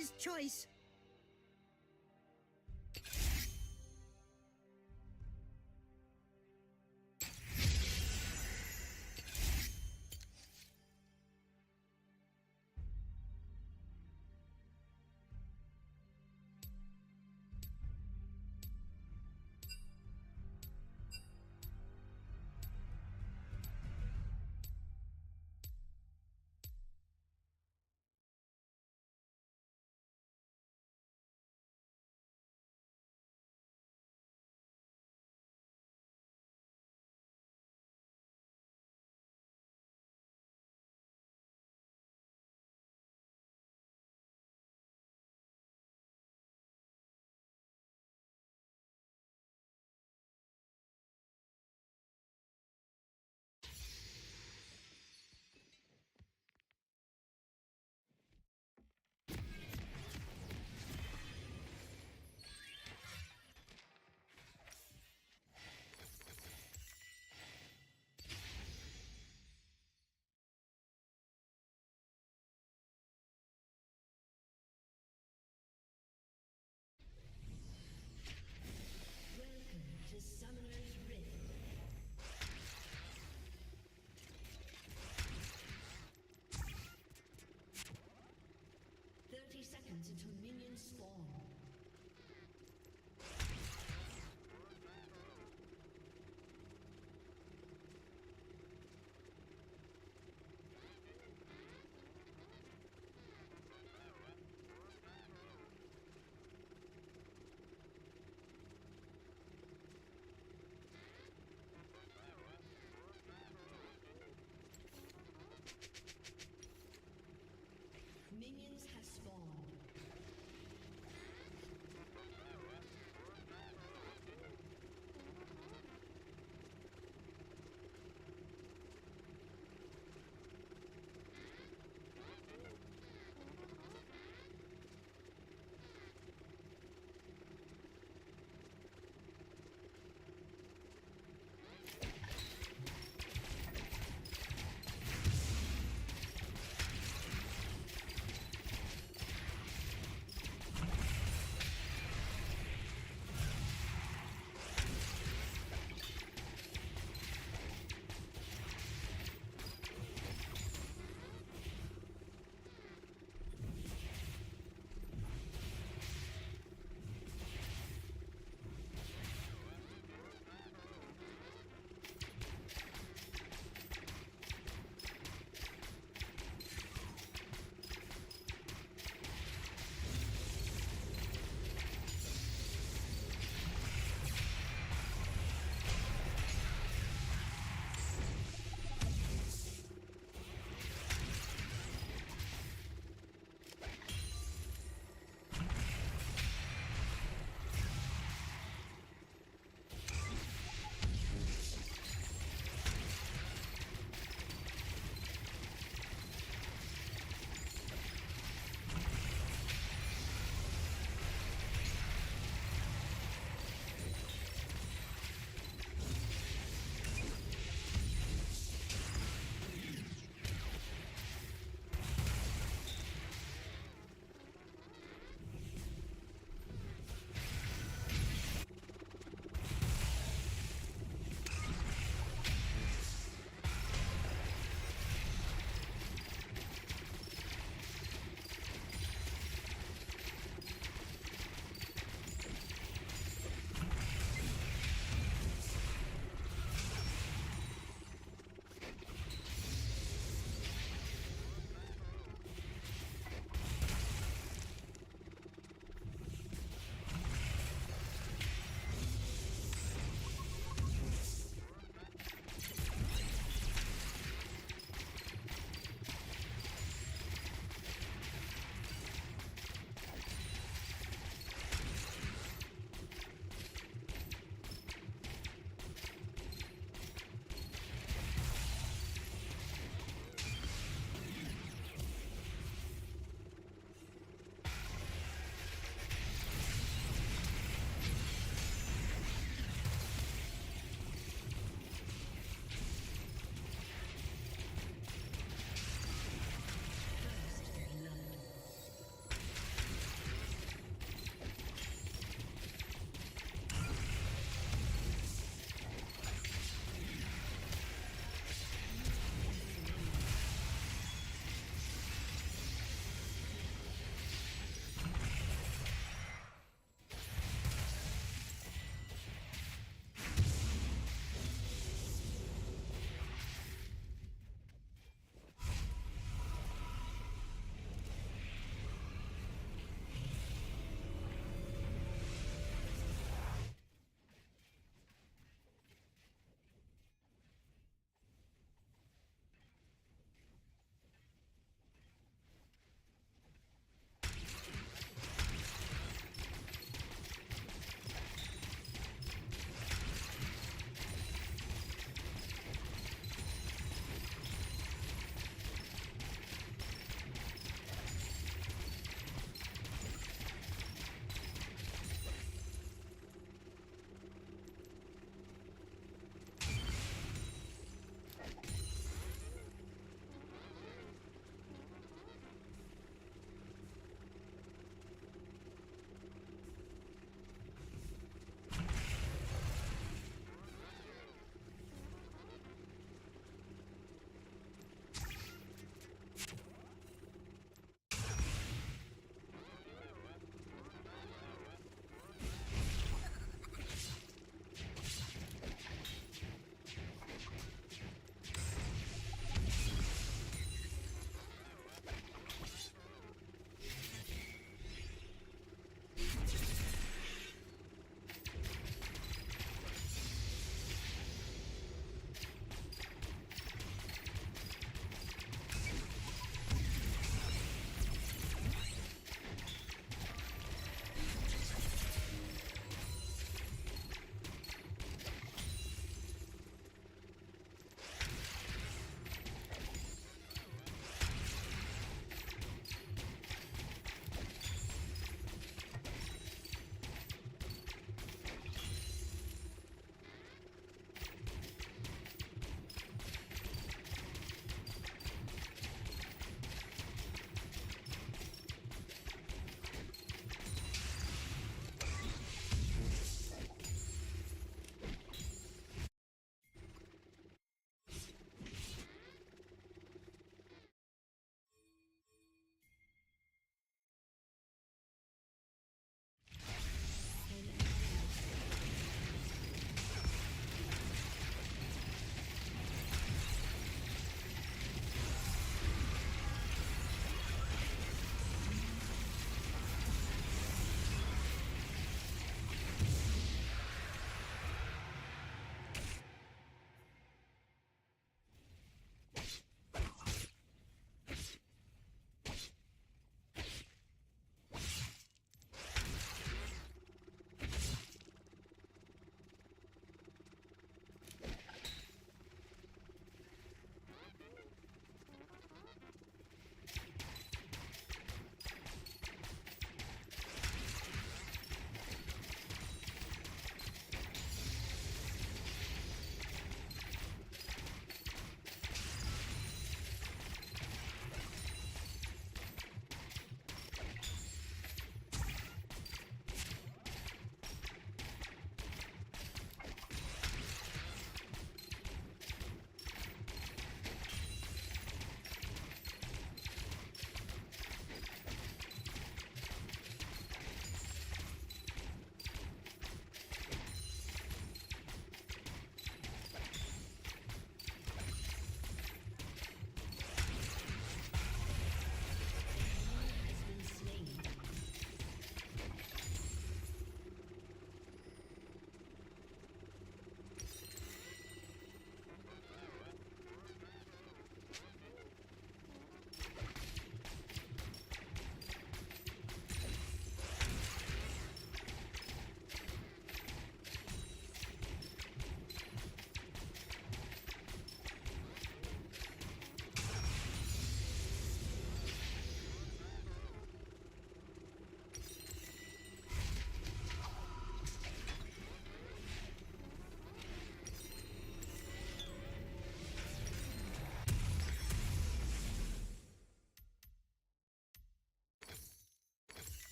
wise choice.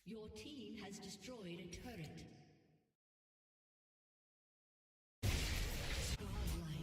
Your team has destroyed a turret. Godlike.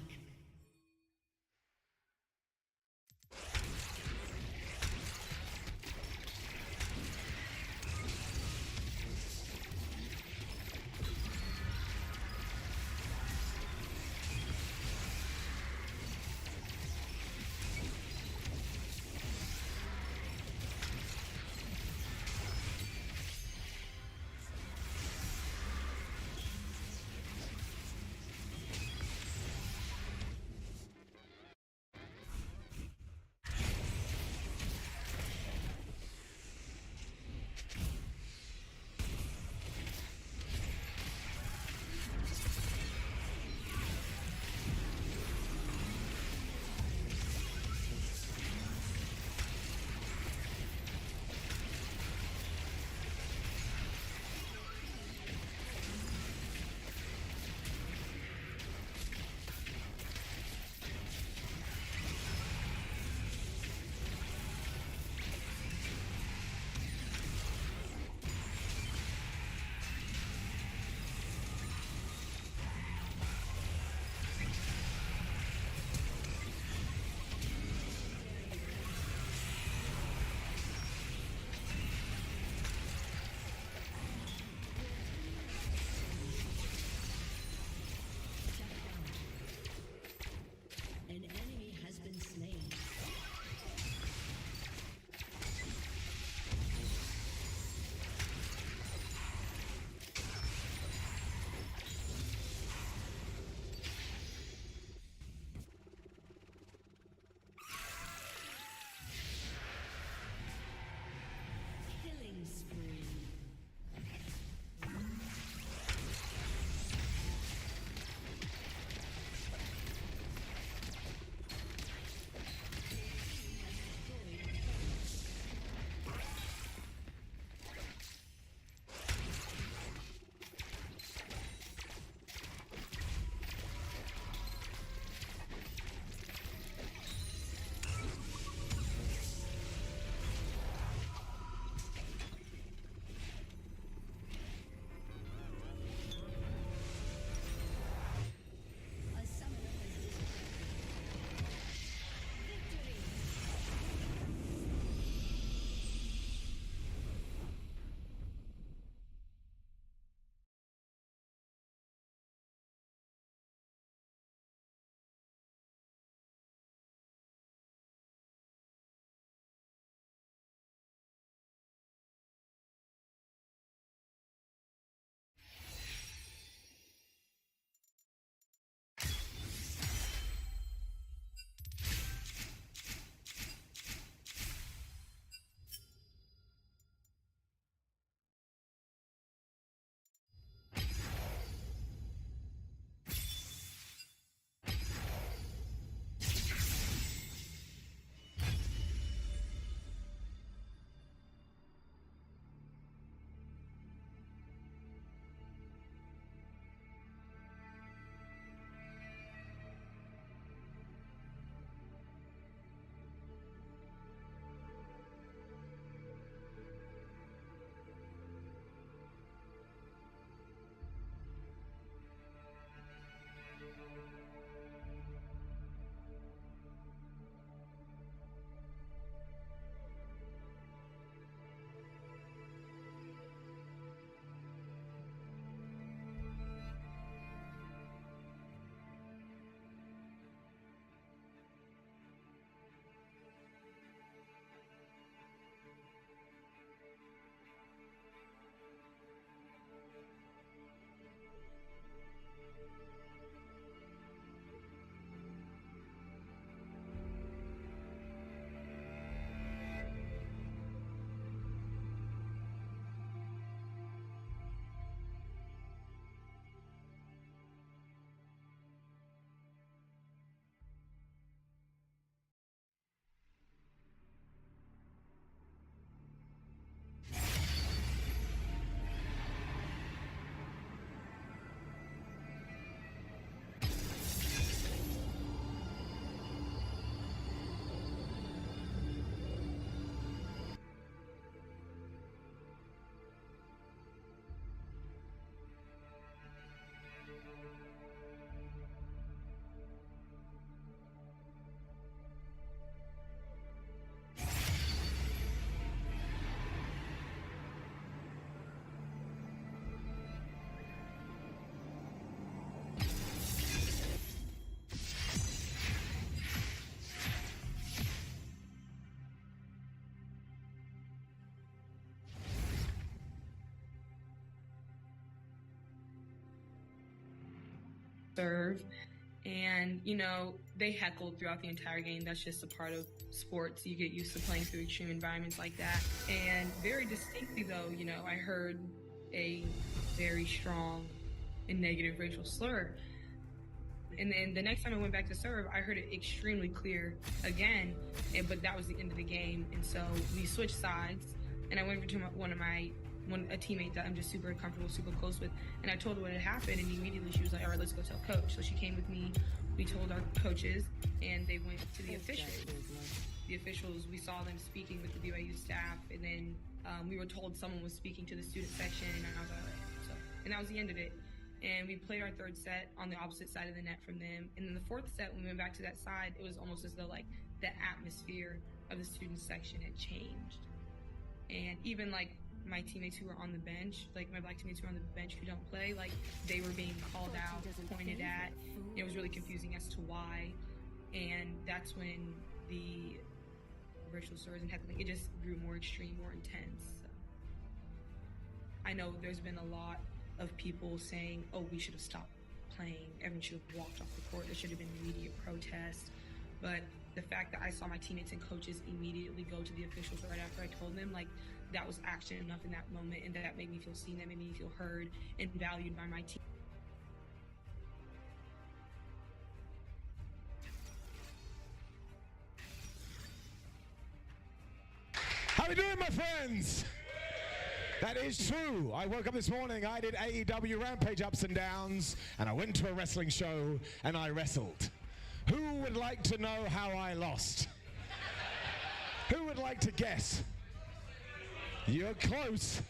serve. And, you know, they heckled throughout the entire game. That's just a part of sports. You get used to playing through extreme environments like that. And very distinctly, though, you know, I heard a very strong and negative racial slur. And then the next time I went back to serve, I heard it extremely clear again, but that was the end of the game. And so we switched sides, and I went to a teammate that I'm just super comfortable, super close with, and I told her what had happened, and immediately she was like, all right, let's go tell coach. So she came with me, we told our coaches, and they went to the officials. The officials, we saw them speaking with the BYU staff, and then we were told someone was speaking to the student section, and I was like, all right. So, and that was the end of it. And we played our third set on the opposite side of the net from them. And then the fourth set, when we went back to that side, it was almost as though like the atmosphere of the student section had changed. And even like my teammates who were on the bench, like my black teammates who were on the bench who don't play, like they were being called out, pointed at. It was really confusing as to why. And that's when the racial slurs and heckling, it just grew more extreme, more intense. So I know there's been a lot of people saying, oh, we should have stopped playing, everyone should have walked off the court, there should have been immediate protest. But the fact that I saw my teammates and coaches immediately go to the officials right after I told them, like, that was action enough in that moment, and that made me feel seen, that made me feel heard and valued by my team. How we doing, my friends? That is true. I woke up this morning, I did AEW Rampage ups and downs, and I went to a wrestling show, and I wrestled. Who would like to know how I lost? Who would like to guess? You're close.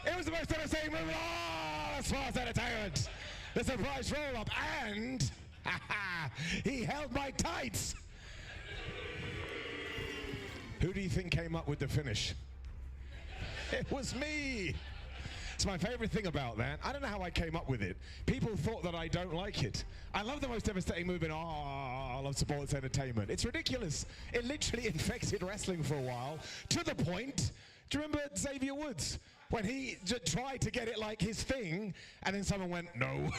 It was the most devastating movement all as far as entertainment. The surprise roll-up, and he held my tights. Who do you think came up with the finish? It was me. It's my favorite thing about that. I don't know how I came up with it. People thought that I don't like it. I love the most devastating move in all of sports entertainment. It's ridiculous. It literally infected wrestling for a while, to the point, do you remember Xavier Woods? When he tried to get it like his thing, and then someone went, no.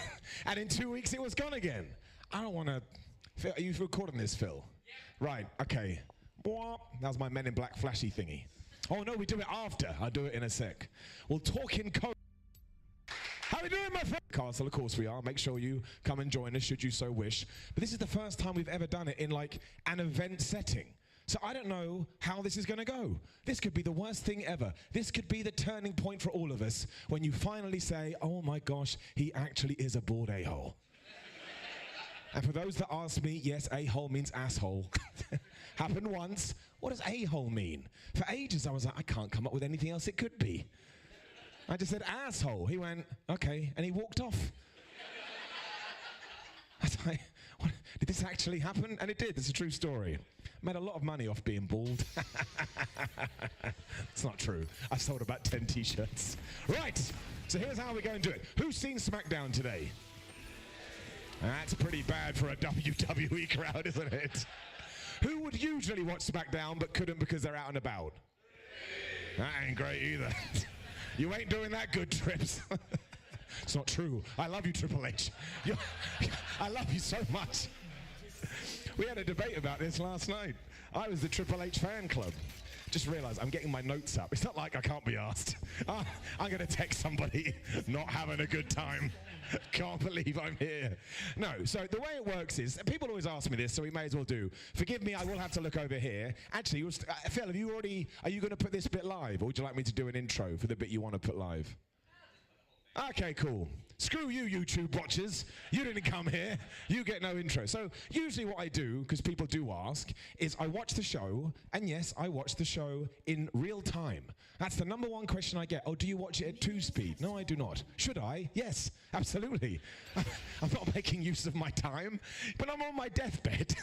And in 2 weeks, it was gone again. I don't want to... Phil, are you recording this, Phil? Yeah. Right, okay. That was my Men in Black flashy thingy. Oh no, we do it after. I'll do it in a sec. We'll talk in code. How we doing, my friend? Castle, of course we are. Make sure you come and join us should you so wish. But this is the first time we've ever done it in like an event setting. So I don't know how this is going to go. This could be the worst thing ever. This could be the turning point for all of us when you finally say, oh my gosh, he actually is a bald a-hole. And for those that ask me, yes, a-hole means asshole. Happened once. What does a-hole mean? For ages I was like, I can't come up with anything else it could be. I just said asshole. He went, okay, and he walked off. I was like, what? Did this actually happen? And it did. It's a true story. Made a lot of money off being bald. It's not true. I sold about 10 t-shirts. Right, so here's how we're going to do it. Who's seen SmackDown today? That's pretty bad for a WWE crowd, isn't it? Who would usually watch SmackDown but couldn't because they're out and about? That ain't great either. You ain't doing that good, Trips. It's not true. I love you, Triple H. I love you so much. We had a debate about this last night. I was the Triple H fan club. Just realised I'm getting my notes up. It's not like I can't be asked. I'm going to text somebody not having a good time. Can't believe I'm here. No, so the way it works is, people always ask me this, so we may as well do. Forgive me, I will have to look over here. Actually, Phil, are you going to put this bit live, or would you like me to do an intro for the bit you want to put live? Okay, cool. Screw you, YouTube watchers. You didn't come here. You get no intro. So usually what I do, because people do ask, is I watch the show, and yes, I watch the show in real time. That's the number one question I get. Oh, do you watch it at 2-speed? No, I do not. Should I? Yes, absolutely. I'm not making use of my time, but I'm on my deathbed.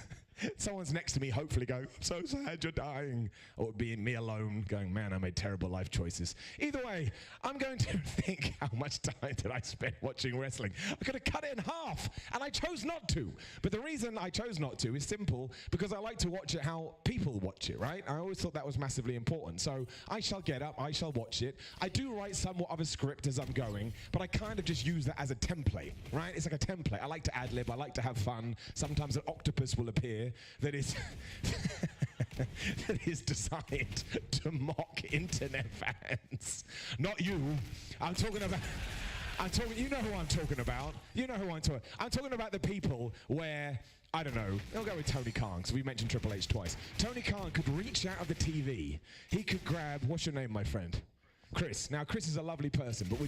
Someone's next to me, hopefully going, I'm so sad you're dying. Or being me alone, going, man, I made terrible life choices. Either way, I'm going to think how much time did I spend watching wrestling. I could have cut it in half, and I chose not to. But the reason I chose not to is simple, because I like to watch it how people watch it, right? I always thought that was massively important. So I shall get up, I shall watch it. I do write somewhat of a script as I'm going, but I kind of just use that as a template, right? It's like a template. I like to ad-lib, I like to have fun. Sometimes an octopus will appear that is that is designed to mock internet fans. Not you. I'm talking, you know who I'm talking about. You know who I'm talking about the people where, I don't know, I'll go with Tony Khan, because we mentioned Triple H twice. Tony Khan could reach out of the TV. He could grab, what's your name, my friend? Chris. Now, Chris is a lovely person, but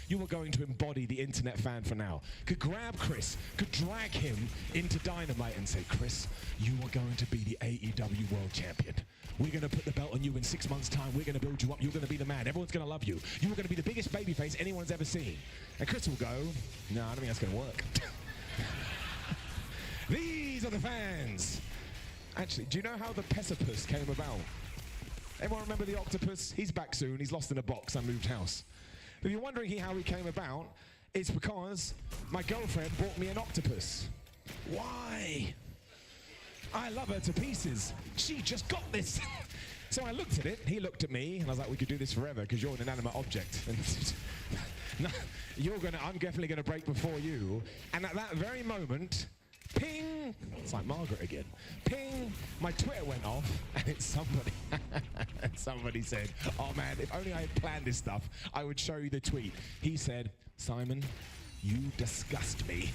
you were going to embody the internet fan for now. Could grab Chris, could drag him into Dynamite and say, Chris, you are going to be the AEW World Champion. We're going to put the belt on you in 6 months' time. We're going to build you up. You're going to be the man. Everyone's going to love you. You are going to be the biggest babyface anyone's ever seen. And Chris will go, no, I don't think that's going to work. These are the fans. Actually, do you know how the Pesipus came about? Everyone remember the octopus? He's back soon. He's lost in a box. I moved house. If you're wondering how he came about, it's because my girlfriend bought me an octopus. Why? I love her to pieces. She just got this. So I looked at it. He looked at me, and I was like, we could do this forever because you're an inanimate object. And no, I'm definitely going to break before you. And at that very moment, ping! It's like Margaret again. Ping! My Twitter went off, and it's somebody. Somebody said, oh man, if only I had planned this stuff, I would show you the tweet. He said, Simon, you disgust me.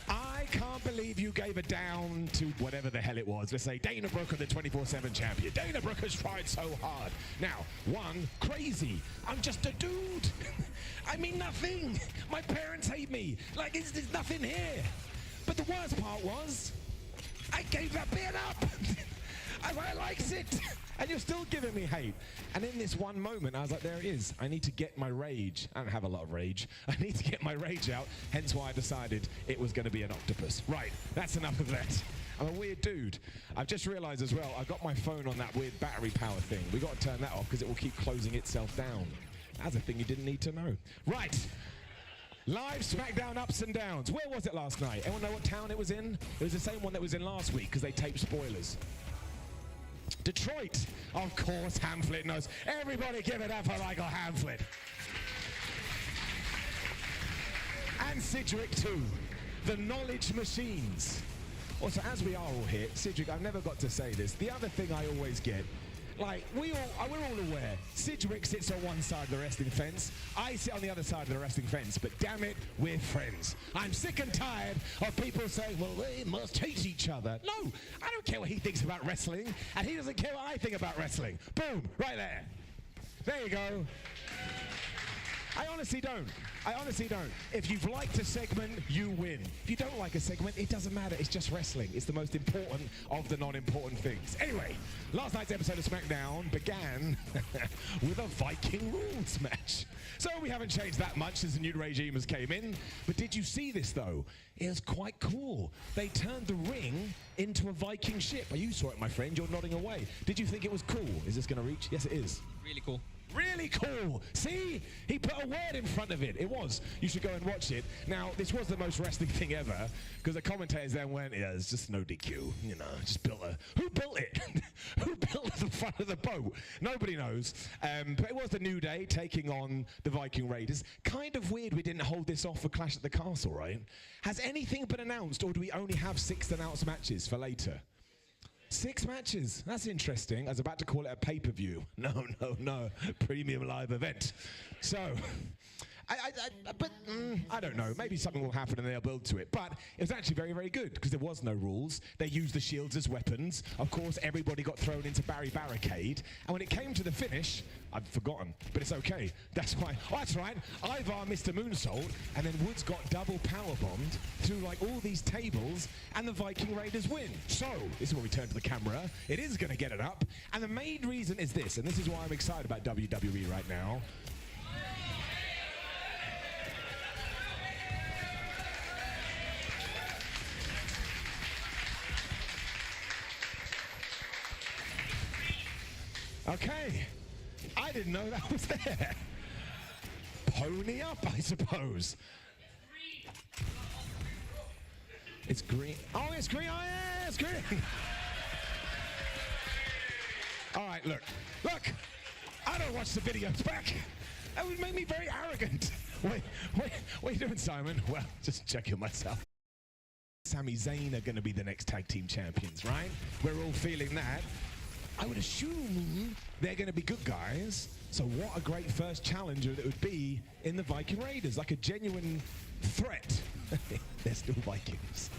I can't believe you gave a down to whatever the hell it was. Let's say Dana Brooke, the 24/7 champion. Dana Brooke has tried so hard. Now, one, crazy. I'm just a dude. I mean nothing. My parents hate me. Like, there's nothing here. But the worst part was, I gave that bit up. I liked it. And you're still giving me hate. And in this one moment, I was like, there it is. I need to get my rage. I don't have a lot of rage. I need to get my rage out. Hence why I decided it was going to be an octopus. Right, that's enough of that. I'm a weird dude. I've just realized as well, I've got my phone on that weird battery power thing. We've got to turn that off because it will keep closing itself down. That's a thing you didn't need to know. Right. Live SmackDown ups and downs. Where was it last night? Anyone know what town it was in? It was the same one that was in last week because they taped spoilers. Detroit. Of course, Hamflet knows. Everybody give it up for Michael Hamflet. And Sidgwick too. The knowledge machines. Also, as we are all here, Sidgwick, I've never got to say this. The other thing I always get, like, we're all aware, Sidgwick sits on one side of the wrestling fence, I sit on the other side of the wrestling fence, but damn it, we're friends. I'm sick and tired of people saying, well, they must hate each other. No, I don't care what he thinks about wrestling, and he doesn't care what I think about wrestling. Boom, right there. There you go. I honestly don't. If you've liked a segment, you win. If you don't like a segment, it doesn't matter. It's just wrestling. It's the most important of the non-important things. Anyway, last night's episode of SmackDown began with a Viking rules match. So we haven't changed that much since the new regime has came in. But did you see this, though? It was quite cool. They turned the ring into a Viking ship. Oh, you saw it, my friend. You're nodding away. Did you think it was cool? Is this going to reach? Yes, it is. Really cool. Really cool. See? He put a word in front of it. It was. You should go and watch it. Now, this was the most wrestling thing ever, because the commentators then went, yeah, it's just no DQ. You know, just built a... Who built it? Who built the front of the boat? Nobody knows. But it was the New Day taking on the Viking Raiders. Kind of weird we didn't hold this off for Clash at the Castle, right? Has anything been announced, or do we only have 6 announced matches for later? 6 matches. That's interesting. I was about to call it a pay-per-view. No. Premium live event. So, I don't know. Maybe something will happen and they'll build to it. But it was actually very, very good because there was no rules. They used the shields as weapons. Of course, everybody got thrown into Barry Barricade. And when it came to the finish, I've forgotten, but it's okay. That's why. Oh, that's right. Ivar missed a moonsault, and then Woods got double powerbombed through like all these tables, and the Viking Raiders win. So this is where we turn to the camera. It is going to get it up, and the main reason is this, and this is why I'm excited about WWE right now. Okay. I didn't know that was there. Pony up, I suppose. It's green. Oh, it's green. Oh, yeah, it's green. All right, look. I don't watch the videos back. That would make me very arrogant. Wait, what are you doing, Simon? Well, just checking myself. Sami Zayn are going to be the next tag team champions, right? We're all feeling that. I would assume they're going to be good guys. So what a great first challenger that would be in the Viking Raiders, like a genuine threat. They're still Vikings.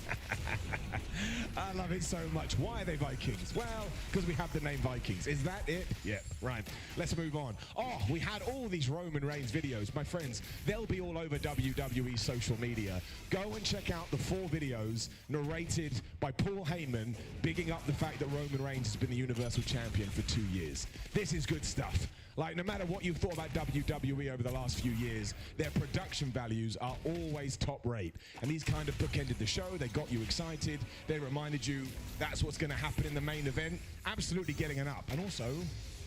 I love it so much. Why are they Vikings? Well, because we have the name Vikings. Is that it? Yeah, right. Let's move on. Oh, we had all these Roman Reigns videos. My friends, they'll be all over WWE social media. Go and check out the 4 videos narrated by Paul Heyman, bigging up the fact that Roman Reigns has been the Universal Champion for 2 years. This is good stuff. Like, no matter what you've thought about WWE over the last few years, their production values are always top rate. And these kind of bookended the show. They got you excited. They reminded you that's what's going to happen in the main event. Absolutely getting it up. And also,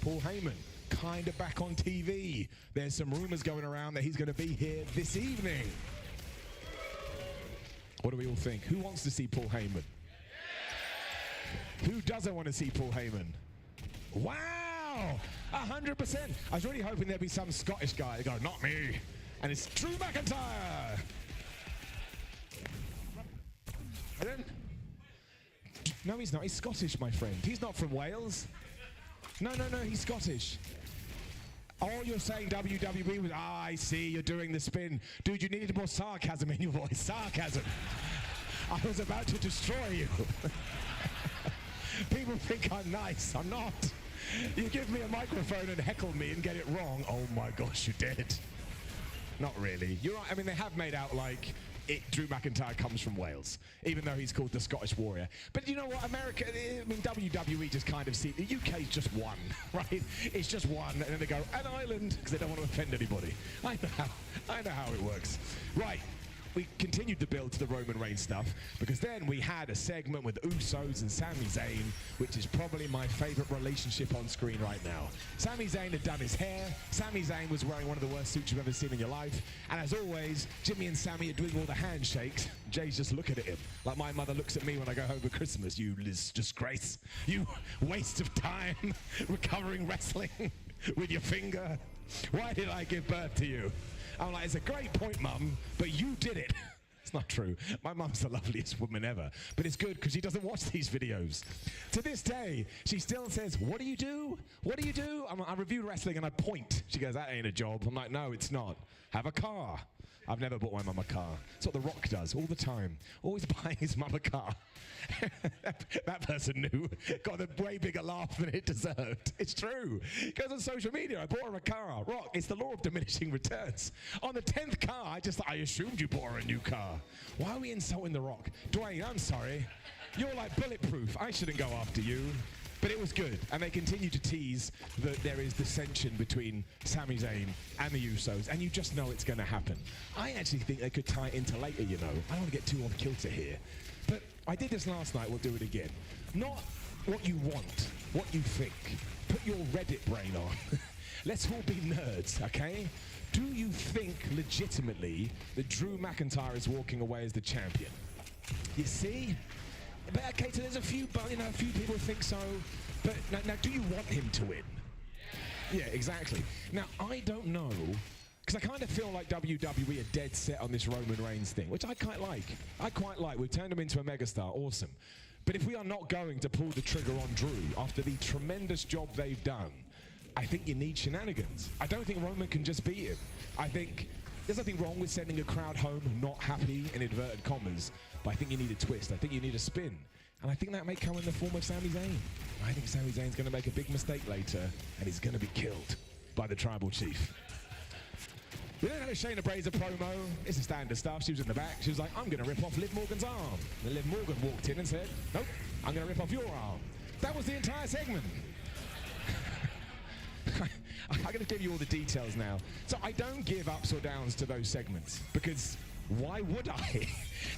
Paul Heyman, kind of back on TV. There's some rumors going around that he's going to be here this evening. What do we all think? Who wants to see Paul Heyman? Who doesn't want to see Paul Heyman? Wow! 100%. I was really hoping there'd be some Scottish guy to go, not me. And it's Drew McIntyre. No, he's not. He's Scottish, my friend. He's not from Wales. No, he's Scottish. Oh, you're saying WWE was... Ah, I see. You're doing the spin. Dude, you needed more sarcasm in your voice. Sarcasm. I was about to destroy you. People think I'm nice. I'm not. You give me a microphone and heckle me and get it wrong. Oh my gosh, you did. Not really. You're right. I mean, they have made out like Drew McIntyre comes from Wales, even though he's called the Scottish Warrior. But you know what? America, I mean, WWE just kind of see, the UK's just one, right? It's just one, and then they go, an island, because they don't want to offend anybody. I know how it works. Right. We continued the build to the Roman Reigns stuff because then we had a segment with Usos and Sami Zayn, which is probably my favorite relationship on screen right now. Sami Zayn had done his hair. Sami Zayn was wearing one of the worst suits you've ever seen in your life. And as always, Jimmy and Sammy are doing all the handshakes. Jay's just looking at him like my mother looks at me when I go home for Christmas. You disgrace. You waste of time recovering wrestling with your finger. Why did I give birth to you? I'm like, it's a great point, Mum, but you did it. It's not true. My mum's the loveliest woman ever. But it's good because she doesn't watch these videos. To this day, she still says, what do you do? What do you do? I review wrestling and I point. She goes, that ain't a job. I'm like, no, it's not. Have a car. I've never bought my mum a car. That's what The Rock does all the time. Always buying his mum a car. That person knew. Got a way bigger laugh than it deserved. It's true. Goes on social media. I bought her a car. Rock, it's the law of diminishing returns. On the 10th car, I assumed you bought her a new car. Why are we insulting The Rock? Dwayne, I'm sorry. You're like bulletproof. I shouldn't go after you. But it was good, and they continue to tease that there is dissension between Sami Zayn and the Usos, and you just know it's going to happen. I actually think they could tie it into later, you know. I don't want to get too off kilter here. But I did this last night, we'll do it again. Not what you want, what you think. Put your Reddit brain on. Let's all be nerds, okay? Do you think legitimately that Drew McIntyre is walking away as the champion? You see? But okay, so there's a few people think so. But now, do you want him to win? Yeah, exactly. Now, I don't know, because I kind of feel like WWE are dead set on this Roman Reigns thing, which I quite like. We've turned him into a megastar. Awesome. But if we are not going to pull the trigger on Drew after the tremendous job they've done, I think you need shenanigans. I don't think Roman can just beat him. I think there's nothing wrong with sending a crowd home not happy, in inverted commas, but I think you need a twist. I think you need a spin. And I think that may come in the form of Sami Zayn. I think Sami Zayn's going to make a big mistake later, and he's going to be killed by the Tribal Chief. We then had a Shayna Baszler promo. It's the standard stuff. She was in the back. She was like, I'm going to rip off Liv Morgan's arm. And Liv Morgan walked in and said, nope, I'm going to rip off your arm. That was the entire segment. I'm going to give you all the details now. So I don't give ups or downs to those segments because Why would I?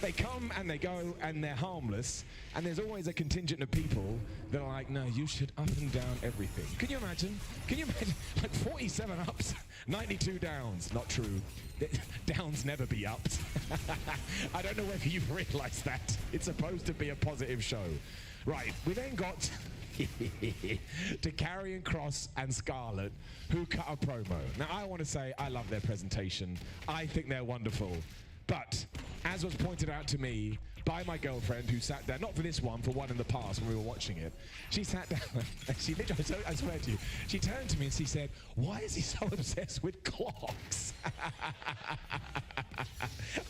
They come and they go and they're harmless, and there's always a contingent of people that are like, no, you should up and down everything. Can you imagine? Can you imagine? Like 47 ups, 92 downs. Not true. Downs never be ups. I don't know whether you've realized that. It's supposed to be a positive show. Right, we then got to Karrion Kross and Scarlett, who cut a promo. Now, I want to say I love their presentation. I think they're wonderful. But, as was pointed out to me by my girlfriend who sat down, not for this one, for one in the past when we were watching it, she sat down and she literally, I swear to you, she turned to me and she said, why is he so obsessed with clocks?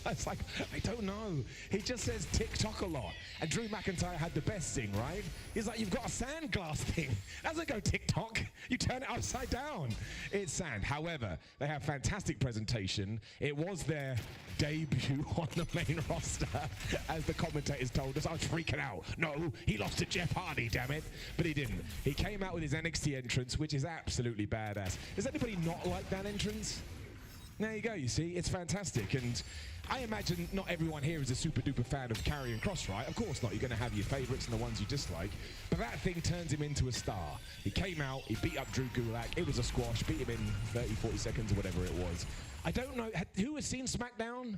I was like, I don't know. He just says TikTok a lot. And Drew McIntyre had the best thing, right? He's like, you've got a sand glass thing. That doesn't go TikTok. You turn it upside down. It's sand. However, they have fantastic presentation. It was their debut on the main roster, as the commentators told us. I was freaking out. No, he lost to Jeff Hardy, damn it. But he didn't. He came out with his NXT entrance, which is absolutely badass. Does anybody not like that entrance? There you go, you see, it's fantastic. And I imagine not everyone here is a super duper fan of Karrion Kross, right? Of course not. You're going to have your favorites and the ones you dislike. But that thing turns him into a star. He came out, he beat up Drew Gulak. It was a squash, beat him in 30, 40 seconds or whatever it was. I don't know, who has seen SmackDown?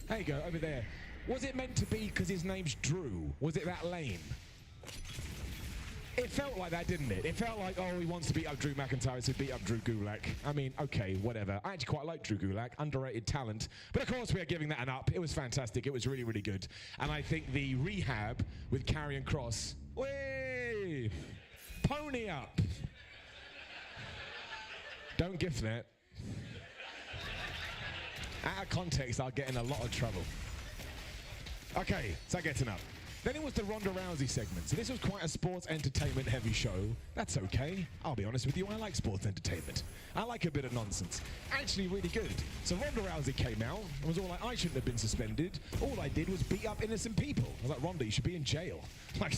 There you go, over there. Was it meant to be because his name's Drew? Was it that lame? It felt like that, didn't it? It felt like, oh, he wants to beat up Drew McIntyre, so beat up Drew Gulak. I mean, okay, whatever. I actually quite like Drew Gulak, underrated talent. But of course, we are giving that an up. It was fantastic. It was really, really good. And I think the rehab with Karrion Kross, way, pony up. Don't gift that. Out of context, I'll get in a lot of trouble. Okay, so getting up. Then it was the Ronda Rousey segment. So this was quite a sports entertainment heavy show. That's okay. I'll be honest with you, I like sports entertainment. I like a bit of nonsense. Actually really good. So Ronda Rousey came out and was all like, I shouldn't have been suspended. All I did was beat up innocent people. I was like, Ronda, you should be in jail. Like,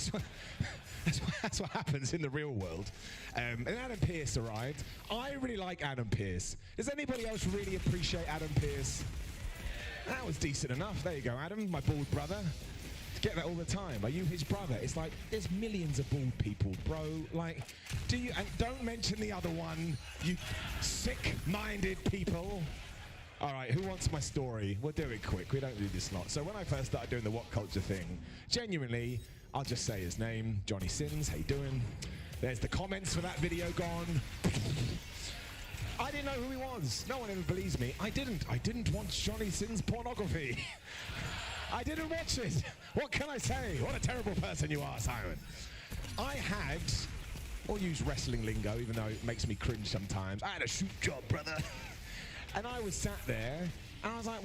that's what happens in the real world. And Adam Pearce arrived. I really like Adam Pearce. Does anybody else really appreciate Adam Pearce? That was decent enough. There you go, Adam, my bald brother. Get that all the time. Are you his brother? It's like, there's millions of bald people, bro. Like, do you, and don't mention the other one, you sick-minded people. All right, who wants my story? We'll do it quick. We don't do this lot. So when I first started doing the What Culture thing, genuinely, I'll just say his name, Johnny Sins. How you doing? There's the comments for that video gone. I didn't know who he was. No one ever believes me. I didn't watch Johnny Sins pornography. I didn't watch it. What can I say? What a terrible person you are, Simon. I had, I'll use wrestling lingo, even though it makes me cringe sometimes. I had a shoot job, brother. And I was sat there, and I was like,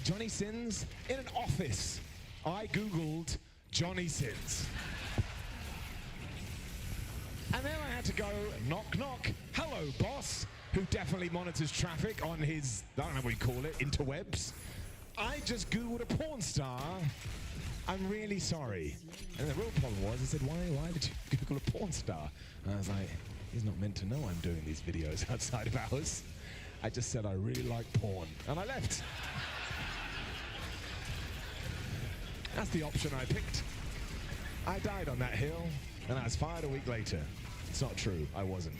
Johnny Sins? In an office. I Googled Johnny Sins. And then I had to go, knock, knock. Hello, boss, who definitely monitors traffic on his, I don't know what you call it, interwebs. I just Googled a porn star. I'm really sorry. And the real problem was, I said, why did you Google a porn star? And I was like, he's not meant to know I'm doing these videos outside of hours. I just said, I really like porn. And I left. That's the option I picked. I died on that hill, and I was fired a week later. It's not true, I wasn't.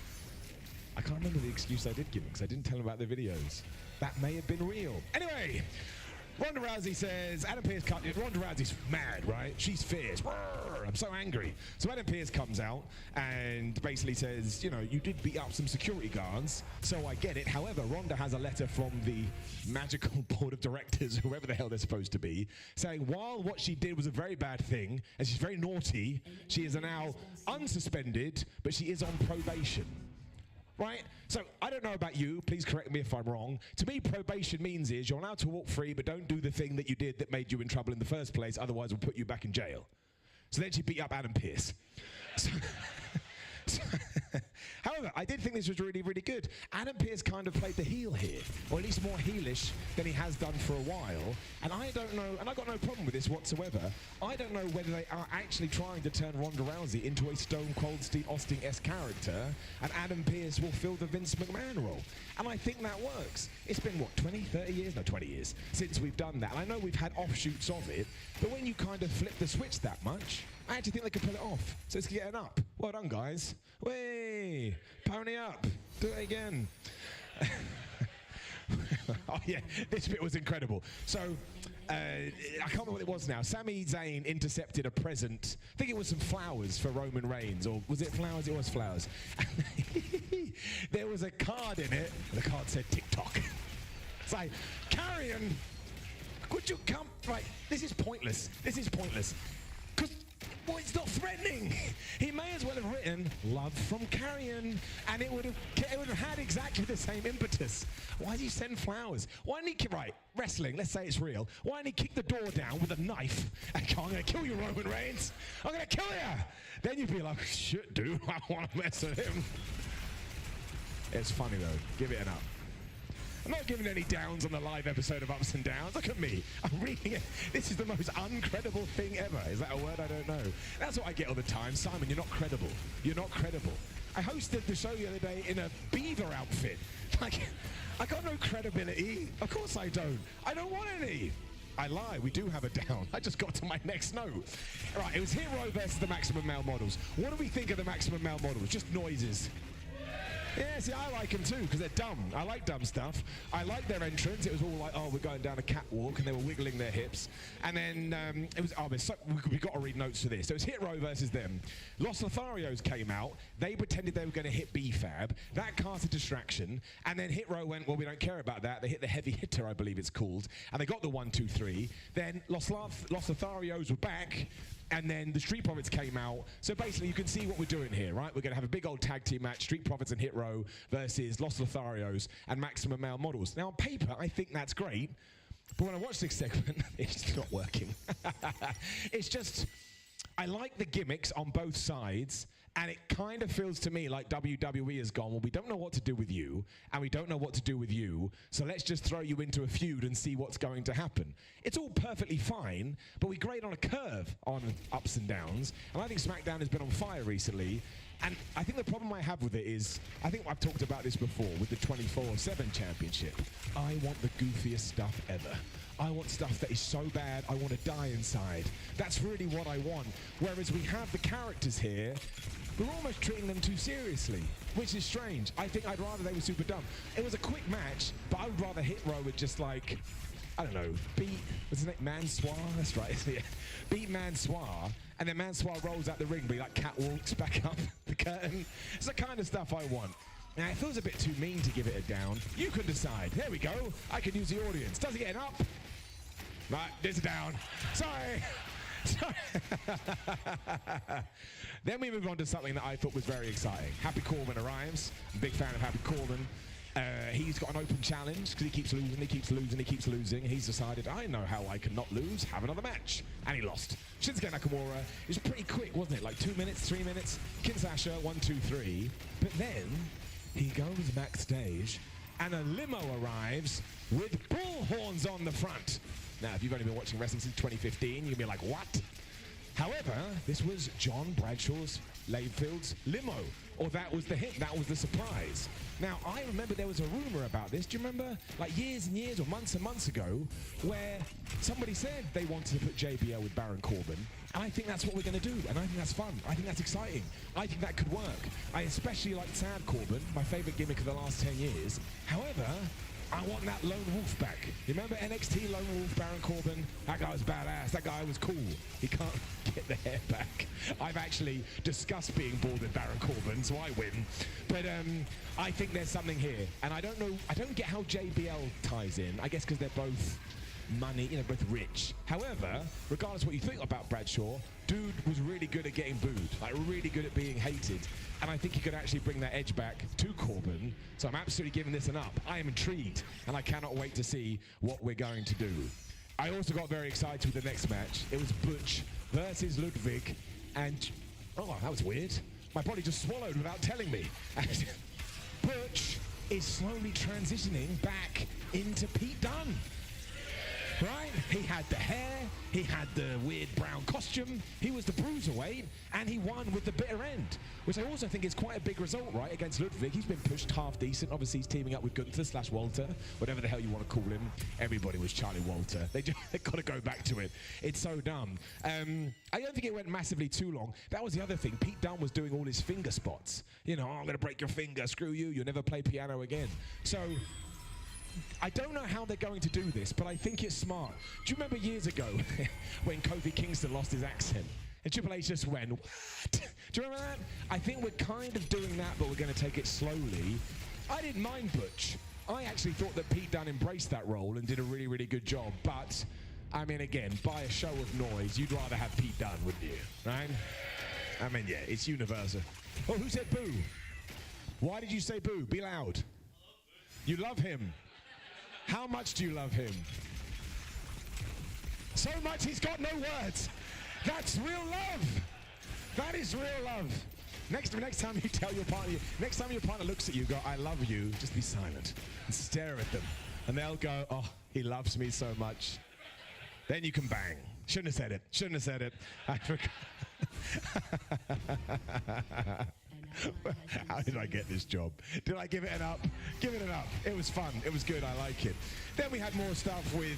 I can't remember the excuse I did give him, because I didn't tell him about the videos. That may have been real. Anyway, Ronda Rousey says, Adam Pearce cut it. Ronda Rousey's mad, right? She's fierce. I'm so angry. So Adam Pearce comes out and basically says, you know, you did beat up some security guards, so I get it. However, Ronda has a letter from the magical board of directors, whoever the hell they're supposed to be, saying while what she did was a very bad thing, and she's very naughty, she is now unsuspended, but she is on probation. Right? So, I don't know about you, please correct me if I'm wrong. To me, probation means is you're allowed to walk free, but don't do the thing that you did that made you in trouble in the first place, otherwise we'll put you back in jail. So then she beat up Adam Pearce. However, I did think this was really, really good. Adam Pearce kind of played the heel here, or at least more heelish than he has done for a while. And I don't know, and I've got no problem with this whatsoever. I don't know whether they are actually trying to turn Ronda Rousey into a Stone Cold Steve Austin-esque character, and Adam Pearce will fill the Vince McMahon role. And I think that works. It's been, what, 20, 30 years? No, 20 years since we've done that. And I know we've had offshoots of it, but when you kind of flip the switch that much, I actually think they could pull it off. So let's get it up. Well done, guys. Way, pony up. Do it again. Oh yeah, this bit was incredible. So, I can't remember what it was now. Sami Zayn intercepted a present. I think it was some flowers for Roman Reigns, or was it flowers? It was flowers. There was a card in it, and the card said TikTok. It's like, Carrion, could you come? Right, this is pointless. This is pointless. Because, well, it's not threatening. He may as well have written "Love from Carrion," and it would have had exactly the same impetus. Why did he send flowers? Why didn't he right, wrestling, let's say it's real. Why didn't he kick the door down with a knife and go, "I'm gonna kill you, Roman Reigns. I'm gonna kill you." Then you'd be like, "Shit, dude, I wanna mess with him." It's funny though. Give it an up. I'm not giving any downs on the live episode of Ups and Downs. Look at me. I'm reading it. This is the most uncredible thing ever. Is that a word? I don't know. That's what I get all the time. Simon, you're not credible. You're not credible. I hosted the show the other day in a beaver outfit. Like, I got no credibility. Of course I don't. I don't want any. I lie, we do have a down. I just got to my next note. Right, it was Hero versus the Maximum Male Models. What do we think of the Maximum Male Models? Just noises. Yeah, see, I like them too, because they're dumb. I like dumb stuff. I like their entrance. It was all like, oh, we're going down a catwalk, and they were wiggling their hips. And then it was, we got to read notes for this. So it was Hero versus them. Los Lotharios came out. They pretended they were going to hit B-Fab. That cast a distraction. And then Hero went, well, we don't care about that. They hit the heavy hitter, I believe it's called. And they got the 1, 2, 3. Then Los Lotharios were back. And then the Street Profits came out. So basically, you can see what we're doing here, right? We're going to have a big old tag team match, Street Profits and Hit Row versus Los Lotharios and Maximum Male Models. Now, on paper, I think that's great. But when I watch this segment, it's not working. It's just, I like the gimmicks on both sides. And it kind of feels to me like WWE has gone, well, we don't know what to do with you, and we don't know what to do with you, so let's just throw you into a feud and see what's going to happen. It's all perfectly fine, but we grade on a curve on Ups and Downs, and I think SmackDown has been on fire recently, and I think the problem I have with it is, I think I've talked about this before with the 24/7 championship. I want the goofiest stuff ever. I want stuff that is so bad, I want to die inside. That's really what I want. Whereas we have the characters here, we're almost treating them too seriously, which is strange. I think I'd rather they were super dumb. It was a quick match, but I would rather Hit Row with just like, I don't know, beat, what's his name, Mansoir? That's right, isn't it? Beat Mansoir, and then Mansoir rolls out the ring, but he like catwalks back up the curtain. It's the kind of stuff I want. Now, it feels a bit too mean to give it a down. You can decide. There we go. I can use the audience. Does it get an up? Right, there's a down. Sorry. Sorry. Then we move on to something that I thought was very exciting. Happy Corbin arrives. I'm a big fan of Happy Corbin. He's got an open challenge because he keeps losing, he keeps losing, he keeps losing. He's decided, I know how I can not lose, have another match. And he lost. Shinsuke Nakamura, it was pretty quick, wasn't it? Like 2 minutes, 3 minutes. Kinshasa, 1, 2, 3. But then he goes backstage and a limo arrives with bull horns on the front. Now, if you've only been watching wrestling since 2015, you'll be like, what? However, this was John Bradshaw's Layfield's limo. Or that was the hint, that was the surprise. Now, I remember there was a rumor about this. Do you remember, like years and years or months and months ago, where somebody said they wanted to put JBL with Baron Corbin, and I think that's what we're going to do, and I think that's fun. I think that's exciting. I think that could work. I especially like Sad Corbin, my favorite gimmick of the last 10 years. However, I want that Lone Wolf back. You remember NXT Lone Wolf, Baron Corbin? That guy was badass. That guy was cool. He can't get the hair back. I've actually discussed being bored with Baron Corbin, so I win. But I think there's something here. And I don't know, I don't get how JBL ties in. I guess because they're both money, you know, both rich. However, regardless of what you think about Bradshaw, dude was really good at getting booed, like really good at being hated. And I think he could actually bring that edge back to Corbin. So I'm absolutely giving this an up. I am intrigued, and I cannot wait to see what we're going to do. I also got very excited with the next match. It was Butch versus Ludwig, and oh, that was weird. My body just swallowed without telling me. Butch is slowly transitioning back into Pete Dunne. Right? He had the hair, he had the weird brown costume, he was the bruiserweight, and he won with the bitter end, which I also think is quite a big result, right, against Ludwig. He's been pushed half decent. Obviously, he's teaming up with Gunther / Walter, whatever the hell you want to call him. Everybody was Charlie Walter. They got to go back to it. It's so dumb. I don't think it went massively too long. That was the other thing. Pete Dunne was doing all his finger spots. You know, oh, I'm going to break your finger, screw you, you'll never play piano again. So I don't know how they're going to do this, but I think it's smart. Do you remember years ago when Kofi Kingston lost his accent? And Triple H just went, what? Do you remember that? I think we're kind of doing that, but we're going to take it slowly. I didn't mind Butch. I actually thought that Pete Dunne embraced that role and did a really, really good job. But, I mean, again, by a show of noise, you'd rather have Pete Dunne, wouldn't you? Right? I mean, yeah, it's universal. Oh, who said boo? Why did you say boo? Be loud. You love him. How much do you love him? So much he's got no words. That's real love. That is real love. Next time you tell your partner, next time your partner looks at you, go, I love you, just be silent and stare at them. And they'll go, oh, he loves me so much. Then you can bang. Shouldn't have said it. Shouldn't have said it. I forgot. How did I get this job? Did I give it an up? Give it an up. It was fun. It was good. I like it. Then we had more stuff with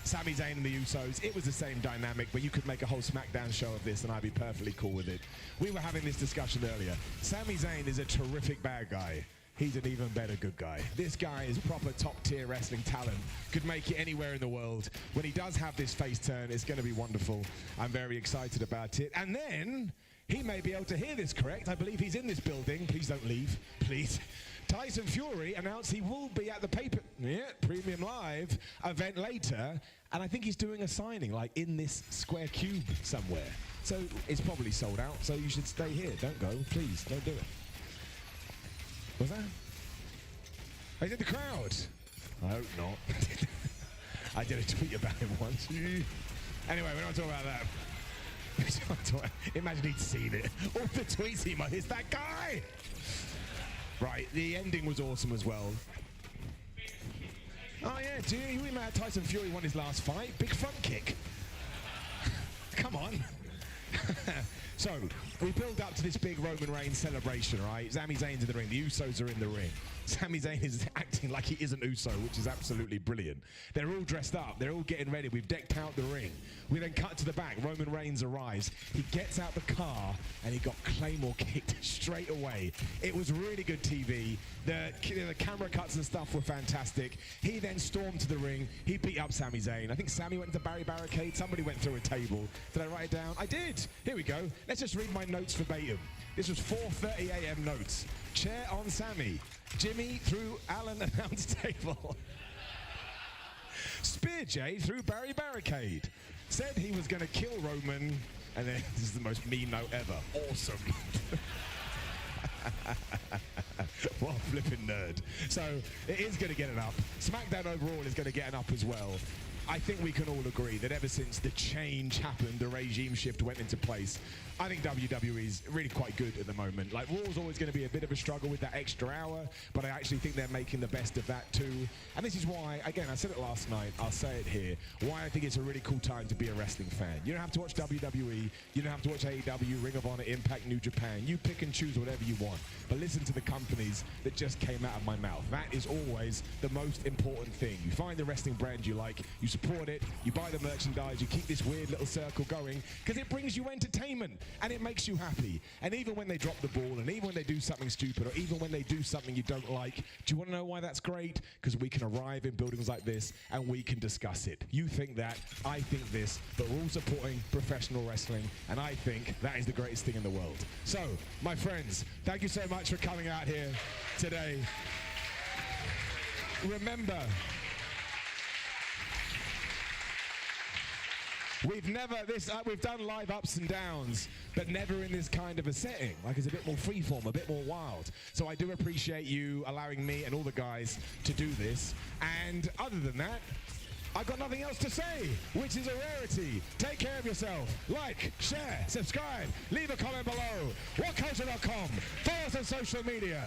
Sami Zayn and the Usos. It was the same dynamic, but you could make a whole SmackDown show of this and I'd be perfectly cool with it. We were having this discussion earlier. Sami Zayn is a terrific bad guy. He's an even better good guy. This guy is proper top-tier wrestling talent. Could make it anywhere in the world. When he does have this face turn, it's going to be wonderful. I'm very excited about it. And then he may be able to hear this correct. I believe he's in this building. Please don't leave, please. Tyson Fury announced he will be at the Premium Live event later. And I think he's doing a signing, like in this square cube somewhere. So it's probably sold out. So you should stay here. Don't go. Please, don't do it. What's that? I did the crowd. I hope not. I did a tweet about him once. Anyway, we're not talking about that. Imagine he'd seen it. All the tweets he made. It's that guy! Right, the ending was awesome as well. Oh yeah, do you remember Tyson Fury won his last fight? Big front kick. Come on. So, we build up to this big Roman Reigns celebration, right? Sami Zayn's in the ring, the Usos are in the ring. Sami Zayn is acting like he isn't Uso, which is absolutely brilliant. They're all dressed up, they're all getting ready, we've decked out the ring. We then cut to the back, Roman Reigns arrives, he gets out the car, and he got Claymore kicked straight away. It was really good TV, the camera cuts and stuff were fantastic. He then stormed to the ring, he beat up Sami Zayn. I think Sami went into barricade, somebody went through a table. Did I write it down? I did! Here we go. Let's just read my notes verbatim. This was 4:30 a.m. notes. Chair on Sami. Jimmy through Alan announce table. Spear Jay through barricade. Said he was going to kill Roman. And then, this is the most mean note ever. Awesome. What a flipping nerd. So, it is going to get an up. SmackDown overall is going to get an up as well. I think we can all agree that ever since the change happened, the regime shift went into place, I think WWE's really quite good at the moment. Like, Raw's always going to be a bit of a struggle with that extra hour, but I actually think they're making the best of that too. And this is why, again, I said it last night, I'll say it here, why I think it's a really cool time to be a wrestling fan. You don't have to watch WWE, you don't have to watch AEW, Ring of Honor, Impact, New Japan. You pick and choose whatever you want, but listen to the companies that just came out of my mouth. That is always the most important thing. You find the wrestling brand you like, you support it, you buy the merchandise, you keep this weird little circle going, because it brings you entertainment and it makes you happy. And even when they drop the ball, and even when they do something stupid, or even when they do something you don't like, do you want to know why that's great? Because we can arrive in buildings like this and we can discuss it. You think that, I think this, but we're all supporting professional wrestling, and I think that is the greatest thing in the world. So, my friends, thank you so much for coming out here today. Remember, we've done live ups and downs, but never in this kind of a setting. Like, it's a bit more freeform, a bit more wild. So I do appreciate you allowing me and all the guys to do this. And other than that, I've got nothing else to say, which is a rarity. Take care of yourself. Like, share, subscribe, leave a comment below. WhatCulture.com. Follow us on social media.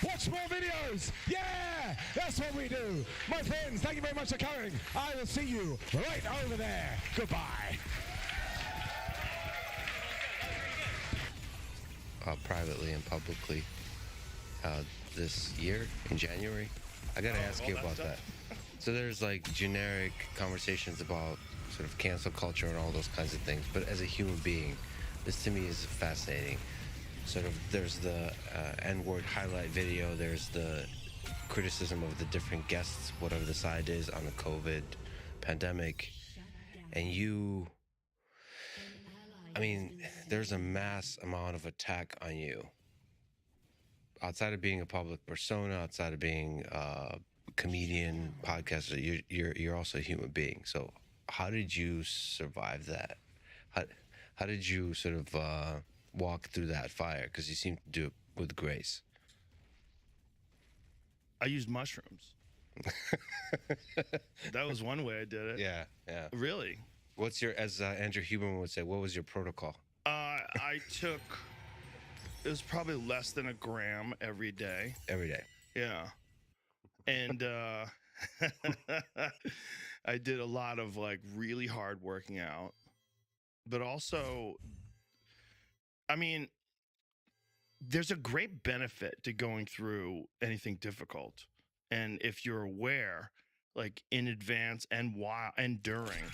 Watch more videos. Yeah, that's what we do. My friends, thank you very much for coming. I will see you right over there. Goodbye. Privately and publicly this year in January. I gotta ask you about that. So there's like generic conversations about sort of cancel culture and all those kinds of things, but as a human being, this to me is fascinating. Sort of there's the N-word highlight video, there's the criticism of the different guests, whatever the side is on the COVID pandemic, and there's a mass amount of attack on you. Outside of being a public persona, outside of being a comedian, podcaster, you're also a human being. So how did you survive that? How did you sort of walk through that fire? Because you seem to do it with grace. I used mushrooms. That was one way I did it. Yeah. Really? What's your, as Andrew Huberman would say, what was your protocol? I took, it was probably less than a gram every day. Every day. Yeah. And I did a lot of like really hard working out, but also, I mean, there's a great benefit to going through anything difficult. And if you're aware, like in advance and while and during,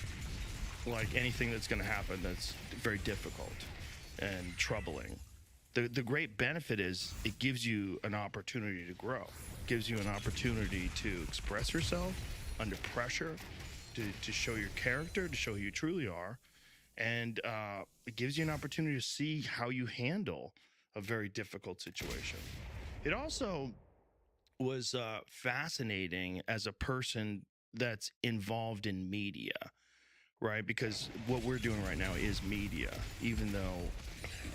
like anything that's going to happen that's very difficult and troubling, the great benefit is it gives you an opportunity to grow. It gives you an opportunity to express yourself under pressure, to show your character, to show who you truly are. And it gives you an opportunity to see how you handle a very difficult situation. It also was fascinating as a person that's involved in media, right? Because what we're doing right now is media, even though,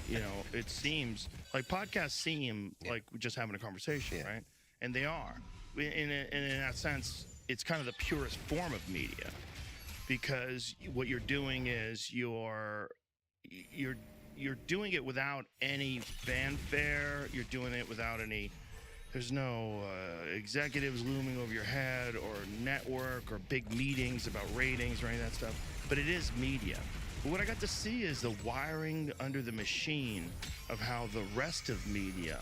you know, it seems like podcasts seem like we're just having a conversation, right? And they are. In that sense, it's kind of the purest form of media, because what you're doing is you're doing it without any fanfare. You're doing it without any, there's no executives looming over your head or network or big meetings about ratings or any of that stuff. But it is media. But what I got to see is the wiring under the machine of how the rest of media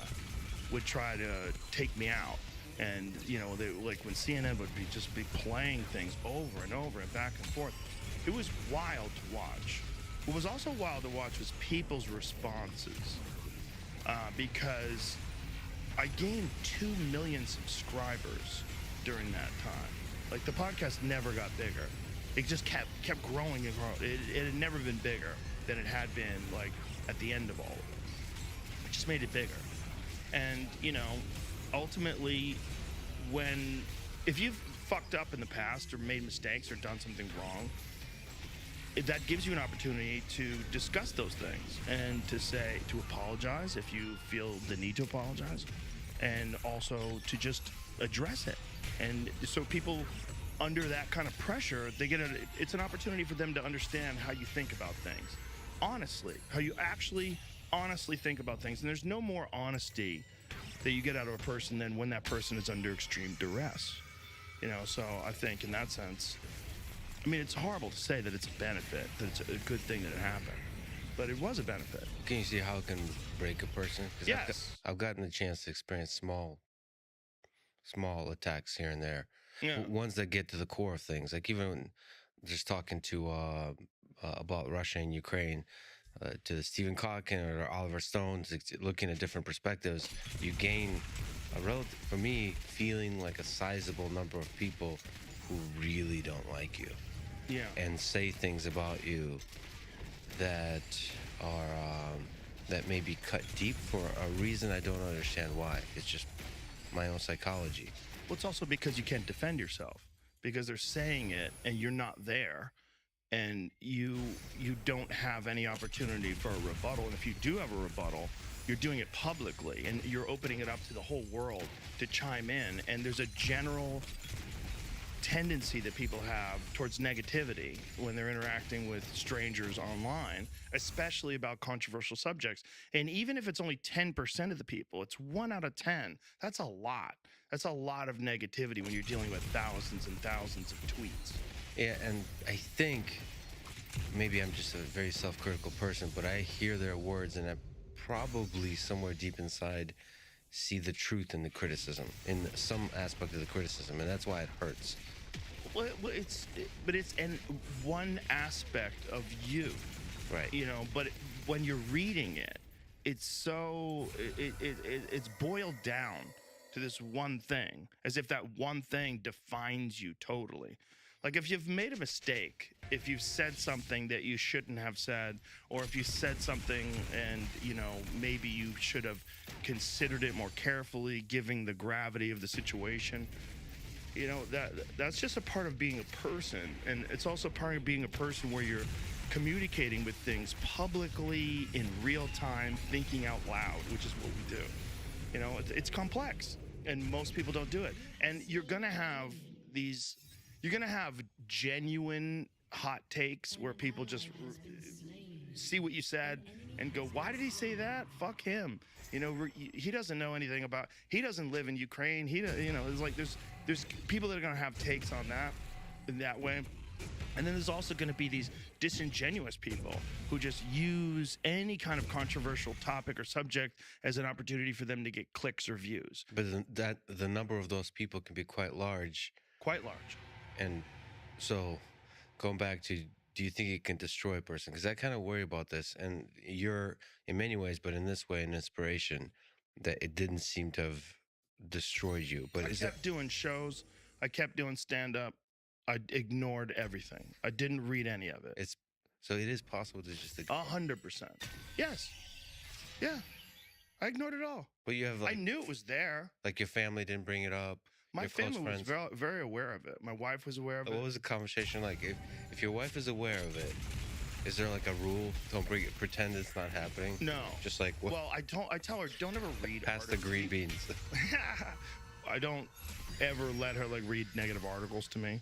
would try to take me out. And, you know, they, like when CNN would just be playing things over and over and back and forth. It was wild to watch. What was also wild to watch was people's responses, because I gained 2 million subscribers during that time. Like, the podcast never got bigger. It just kept growing and growing. It had never been bigger than it had been, like, at the end of all of it. It just made it bigger. And, you know, ultimately, if you've fucked up in the past or made mistakes or done something wrong, that gives you an opportunity to discuss those things and to apologize if you feel the need to apologize, and also to just address it. And so people under that kind of pressure, it's an opportunity for them to understand how you think about things. Honestly, how you actually honestly think about things. And there's no more honesty that you get out of a person than when that person is under extreme duress. You know, so I think in that sense, I mean, it's horrible to say that it's a benefit, that it's a good thing that it happened, but it was a benefit. Can you see how it can break a person? Yes. I've gotten the chance to experience small attacks here and there. Yeah. Ones that get to the core of things. Like even just talking to about Russia and Ukraine, to Stephen Hawking or Oliver Stone, looking at different perspectives, you gain for me, feeling like a sizable number of people who really don't like you. Yeah. And say things about you that are that may be cut deep for a reason I don't understand why. It's just my own psychology. Well, it's also because you can't defend yourself, because they're saying it and you're not there, and you don't have any opportunity for a rebuttal. And if you do have a rebuttal, you're doing it publicly and you're opening it up to the whole world to chime in. And there's a general tendency that people have towards negativity when they're interacting with strangers online, especially about controversial subjects. And even if it's only 10% of the people, it's 1 out of 10. That's a lot. That's a lot of negativity when you're dealing with thousands and thousands of tweets. Yeah, and I think maybe I'm just a very self-critical person, but I hear their words and I probably somewhere deep inside see the truth in the criticism, in some aspect of the criticism, and that's why it hurts. Well, but it's one aspect of you, Right. you know. But when you're reading it, it's so it's boiled down to this one thing, as if that one thing defines you totally. Like if you've made a mistake, if you've said something that you shouldn't have said, or if you said something and, you know, maybe you should have considered it more carefully, given the gravity of the situation, you know, that's just a part of being a person. And it's also part of being a person where you're communicating with things publicly in real time, thinking out loud, which is what we do. You know, it's complex, and most people don't do it. And you're going to have genuine hot takes where people just see what you said and go, why did he say that? Fuck him. You know, he doesn't know anything about, he doesn't live in Ukraine. You know, it's like there's people that are going to have takes on that in that way. And then there's also going to be these disingenuous people who just use any kind of controversial topic or subject as an opportunity for them to get clicks or views. But the number of those people can be quite large. Quite large. And so, going back to, do you think it can destroy a person? Because I kind of worry about this. And you're, in many ways, but in this way, an inspiration that it didn't seem to have destroyed you. But I kept doing shows. I kept doing stand-up. I ignored everything. I didn't read any of it. So it is possible to just ignore. 100%. Yes. Yeah. I ignored it all. But you have, like, I knew it was there. Like, your family didn't bring it up. My your close family was friends. very aware of it. My wife was aware of it. What was the conversation like? If your wife is aware of it, is there like a rule? Don't bring it. Pretend it's not happening. No. Just like what? Well, I tell her, don't ever read. Pass the green beans. I don't ever let her like read negative articles to me.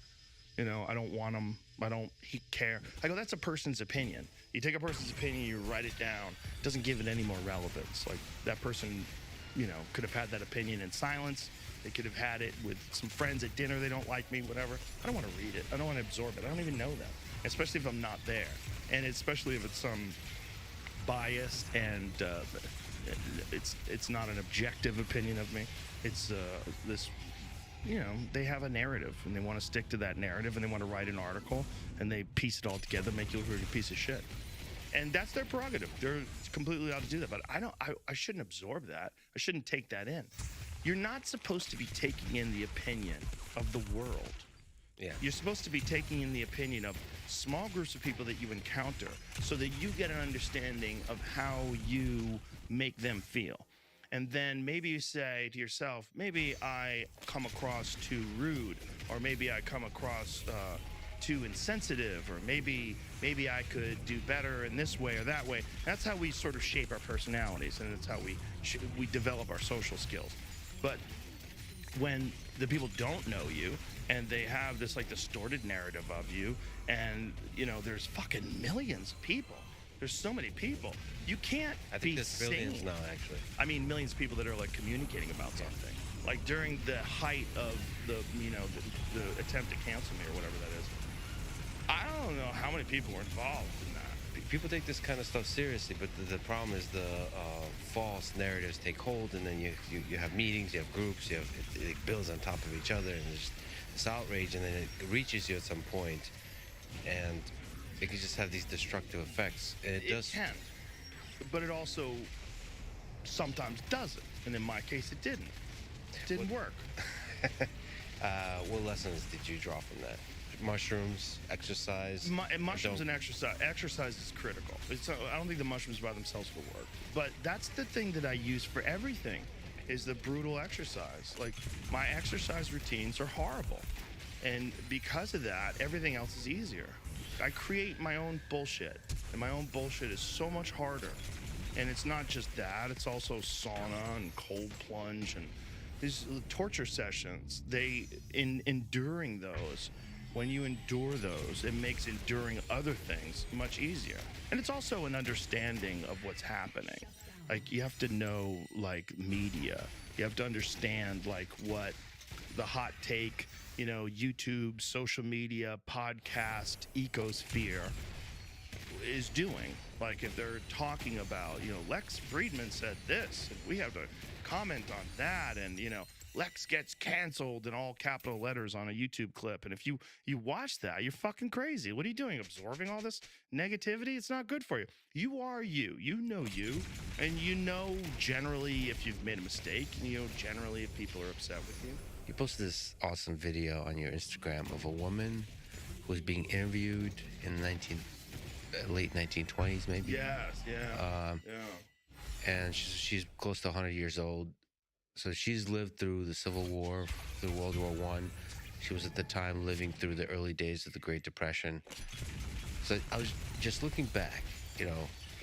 You know, I don't want them. I don't care. I go, that's a person's opinion. You take a person's opinion, you write it down. It doesn't give it any more relevance. Like that person, you know, could have had that opinion in silence. They could have had it with some friends at dinner. They don't like me, whatever. I don't want to read it. I don't want to absorb it. I don't even know them, especially if I'm not there. And especially if it's some biased and it's not an objective opinion of me. It's this, you know, they have a narrative and they want to stick to that narrative and they want to write an article and they piece it all together, make you look like a piece of shit. And that's their prerogative. They're completely allowed to do that. But I shouldn't absorb that. I shouldn't take that in. You're not supposed to be taking in the opinion of the world. Yeah. You're supposed to be taking in the opinion of small groups of people that you encounter so that you get an understanding of how you make them feel. And then maybe you say to yourself, maybe I come across too rude, or maybe I come across too insensitive, or maybe I could do better in this way or that way. That's how we sort of shape our personalities, and that's how we develop our social skills. But when the people don't know you and they have this like distorted narrative of you, and you know there's fucking millions of people. There's so many people. You can't I think be there's billions sane. now, actually. I mean, millions of people that are like communicating about something. Like during the height of the attempt to cancel me or whatever that is. I don't know how many people were involved in that. People take this kind of stuff seriously, but the problem is the false narratives take hold, and then you have meetings, you have groups, it builds on top of each other, and there's this outrage, and then it reaches you at some point, and it can just have these destructive effects. And it does. Can, but it also sometimes doesn't, and in my case, it didn't. It didn't work. What lessons did you draw from that? Mushrooms, exercise. Mushrooms and exercise. Exercise is critical. I don't think the mushrooms by themselves will work. But that's the thing that I use for everything, is the brutal exercise. Like my exercise routines are horrible, and because of that, everything else is easier. I create my own bullshit, and my own bullshit is so much harder. And it's not just that; it's also sauna and cold plunge and these torture sessions, enduring those, when you endure those, it makes enduring other things much easier. And it's also an understanding of what's happening. Like, you have to know, like, media. You have to understand, like, what the hot take, YouTube, social media, podcast, ecosphere is doing. Like, if they're talking about, Lex Friedman said this, and we have to comment on that, and, Lex gets canceled in all capital letters on a YouTube clip. And if you watch that, you're fucking crazy. What are you doing? Absorbing all this negativity? It's not good for you. You are you. You know you. And you know generally if you've made a mistake. And you know generally if people are upset with you. You posted this awesome video on your Instagram of a woman who was being interviewed in the late 1920s, maybe. Yes, yeah. And she's close to 100 years old. So she's lived through the Civil War, through World War I. She was at the time living through the early days of the Great Depression. So I was just looking back,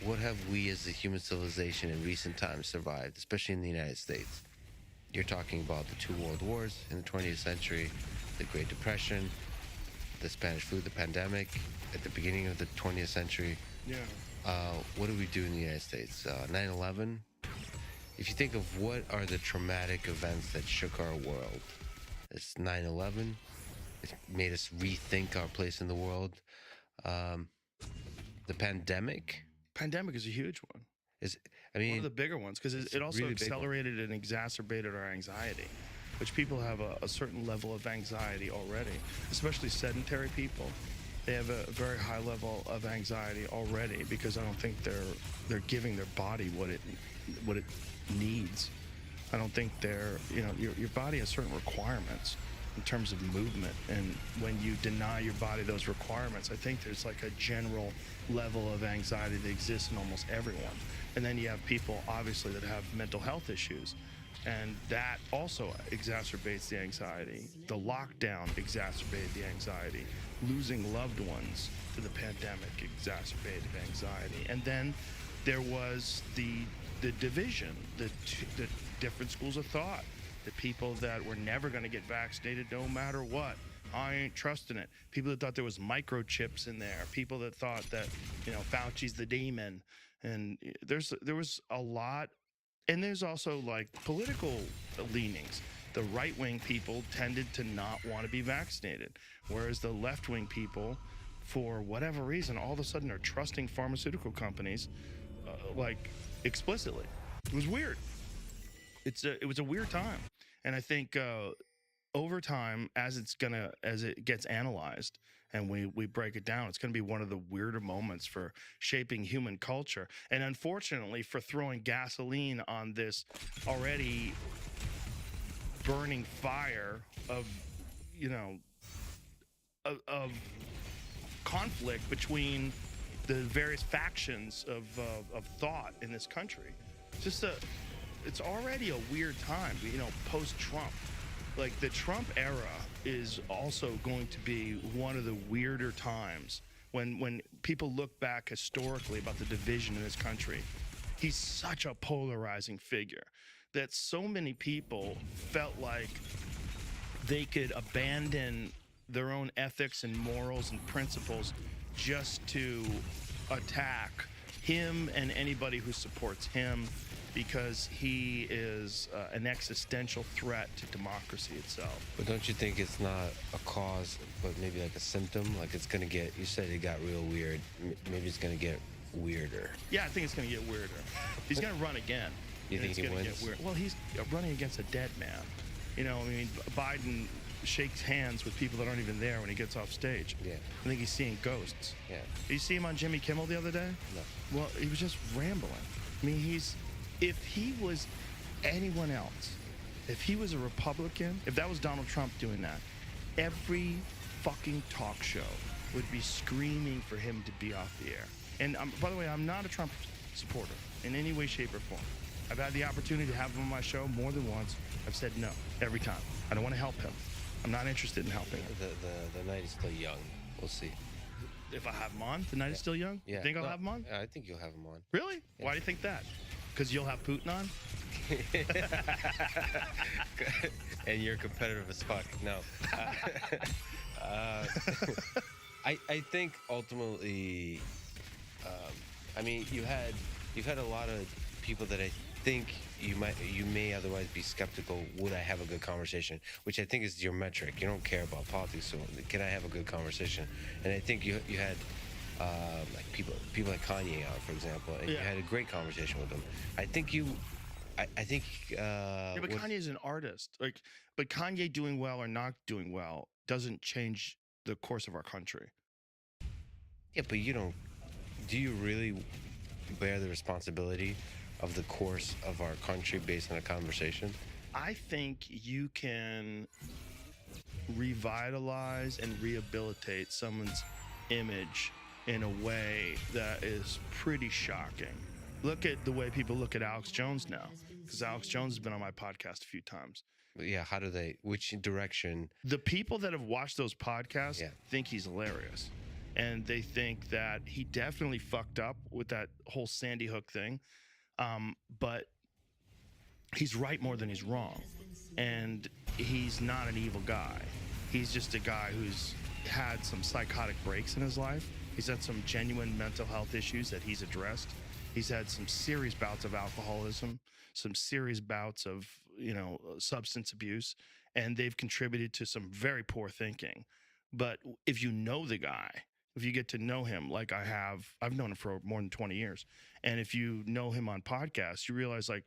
what have we as a human civilization in recent times survived, especially in the United States? You're talking about the 2 world wars in the 20th century, the Great Depression, the Spanish flu, the pandemic at the beginning of the 20th century. Yeah. What did we do in the United States? 9/11. If you think of what are the traumatic events that shook our world, it's 9/11. It made us rethink our place in the world. The pandemic. Pandemic is a huge one. One of the bigger ones, because it also really accelerated and exacerbated our anxiety, which people have a certain level of anxiety already, especially sedentary people. They have a very high level of anxiety already because I don't think they're giving their body what it needs. I don't think your body has certain requirements in terms of movement, and when you deny your body those requirements, I think there's like a general level of anxiety that exists in almost everyone. And then you have people obviously that have mental health issues, and that also exacerbates the anxiety. The lockdown exacerbated the anxiety. Losing loved ones to the pandemic exacerbated anxiety. And then there was the division, the different schools of thought, the people that were never going to get vaccinated no matter what. I ain't trusting it. People that thought there was microchips in there. People that thought that, Fauci's the demon. And there was a lot. And there's also like political leanings. The right-wing people tended to not want to be vaccinated, whereas the left-wing people, for whatever reason, all of a sudden are trusting pharmaceutical companies, like explicitly. It was weird. It was a weird time, and I think over time, as it gets analyzed and we break it down, it's going to be one of the weirder moments for shaping human culture, and unfortunately for throwing gasoline on this already burning fire of conflict between the various factions of thought in this country. It's already a weird time, post-Trump. Like, the Trump era is also going to be one of the weirder times when people look back historically about the division in this country. He's such a polarizing figure that so many people felt like they could abandon their own ethics and morals and principles just to attack him and anybody who supports him, because he is an existential threat to democracy itself. But don't you think it's not a cause, but maybe like a symptom? Like, it's going to get, you said it got real weird. Maybe it's going to get weirder. Yeah, I think it's going to get weirder. He's going to run again. You think he wins? Well, he's running against a dead man. Biden shakes hands with people that aren't even there when he gets off stage. Yeah. I think he's seeing ghosts. Yeah. Did you see him on Jimmy Kimmel the other day? No. Well, he was just rambling. If he was anyone else, if he was a Republican, if that was Donald Trump doing that, every fucking talk show would be screaming for him to be off the air. And by the way, I'm not a Trump supporter in any way, shape, or form. I've had the opportunity to have him on my show more than once. I've said no every time. I don't want to help him. I'm not interested in helping him. The night is still young. We'll see. If I have him on, the night is still young? Yeah. You think I'll have him on? I think you'll have him on. Really? Yeah. Why do you think that? Because you'll have Putin on? And you're competitive as fuck. No. Uh, I think ultimately, I mean, you've had a lot of people that I think you may otherwise be skeptical. Would I have a good conversation? Which I think is your metric. You don't care about politics, so can I have a good conversation? And I think you had like people like Kanye out, for example, and you had a great conversation with them. I think you. I think. Yeah, but Kanye's an artist. Like, but Kanye doing well or not doing well doesn't change the course of our country. Yeah, but you don't. Do you really bear the responsibility of the course of our country based on a conversation? I think you can revitalize and rehabilitate someone's image in a way that is pretty shocking. Look at the way people look at Alex Jones now, because Alex Jones has been on my podcast a few times. But yeah, how do they? Which direction? The people that have watched those podcasts Yeah. think he's hilarious. And they think that he definitely fucked up with that whole Sandy Hook thing. But he's right more than he's wrong. And he's not an evil guy. He's just a guy who's had some psychotic breaks in his life. He's had some genuine mental health issues that he's addressed. He's had some serious bouts of alcoholism, some serious bouts of, substance abuse, and they've contributed to some very poor thinking. But if you know the guy, if you get to know him like I've known him for more than 20 years. And if you know him on podcasts, you realize like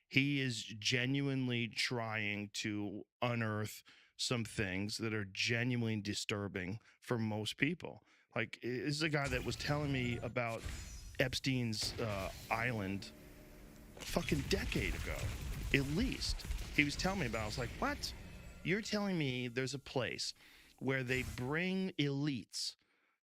he is genuinely trying to unearth some things that are genuinely disturbing for most people. Like, this is a guy that was telling me about Epstein's island a fucking decade ago, at least. He was telling me about it. I was like, what? You're telling me there's a place where they bring elites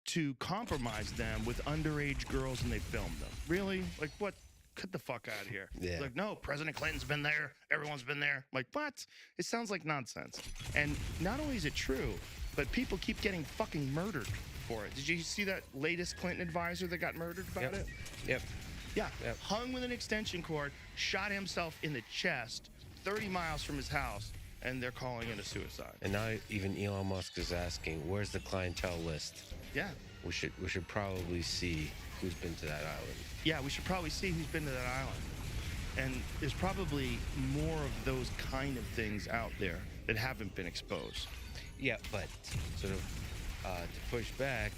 to compromise them with underage girls and they film them? Really? Like, what? Get the fuck out of here. Yeah. Like, no, President Clinton's been there. Everyone's been there. Like, what? It sounds like nonsense. And not only is it true, but people keep getting fucking murdered for it. Did you see that latest Clinton advisor that got murdered about it? Yep. Yeah. Yep. Hung with an extension cord, shot himself in the chest 30 miles from his house, and they're calling it a suicide. And now even Elon Musk is asking, where's the clientele list? Yeah. We should probably see who's been to that island. Yeah, we should probably see who's been to that island. And there's probably more of those kind of things out there that haven't been exposed. Yeah, but sort of to push back,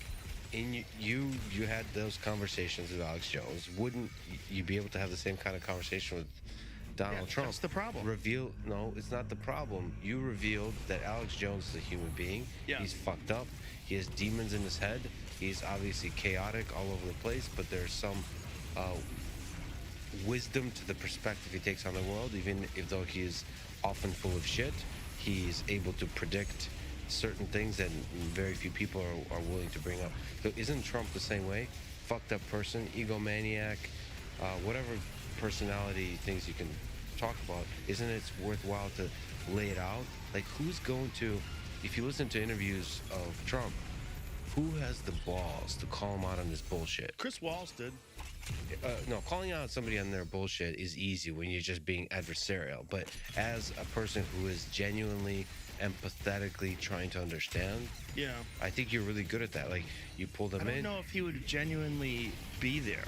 you had those conversations with Alex Jones. Wouldn't you be able to have the same kind of conversation with Donald Trump? That's the problem. No, it's not the problem. You revealed that Alex Jones is a human being. Yeah. He's fucked up. He has demons in his head. He's obviously chaotic all over the place, but there's some wisdom to the perspective he takes on the world. Even if though he is often full of shit, he's able to predict certain things that very few people are willing to bring up. So isn't Trump the same way? Fucked up person, egomaniac, whatever personality things you can talk about. Isn't it worthwhile to lay it out? Like, who's going to, if you listen to interviews of Trump, who has the balls to call him out on this bullshit? Chris Walls did. No, calling out somebody on their bullshit is easy when you're just being adversarial. But as a person who is genuinely, empathetically trying to understand, Yeah. I think you're really good at that. Like, you pull them I don't in. know if he would genuinely be there.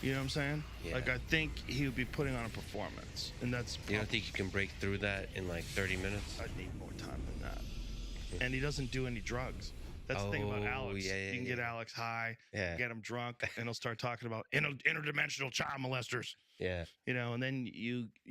You know what I'm saying? Yeah. Like, I think he would be putting on a performance. And that's... You don't think you can break through that in like 30 minutes? I'd need more time than that. And he doesn't do any drugs. That's the thing about Alex. Yeah, You can get Alex high, Yeah. get him drunk, and he'll start talking about interdimensional child molesters. Yeah. And then you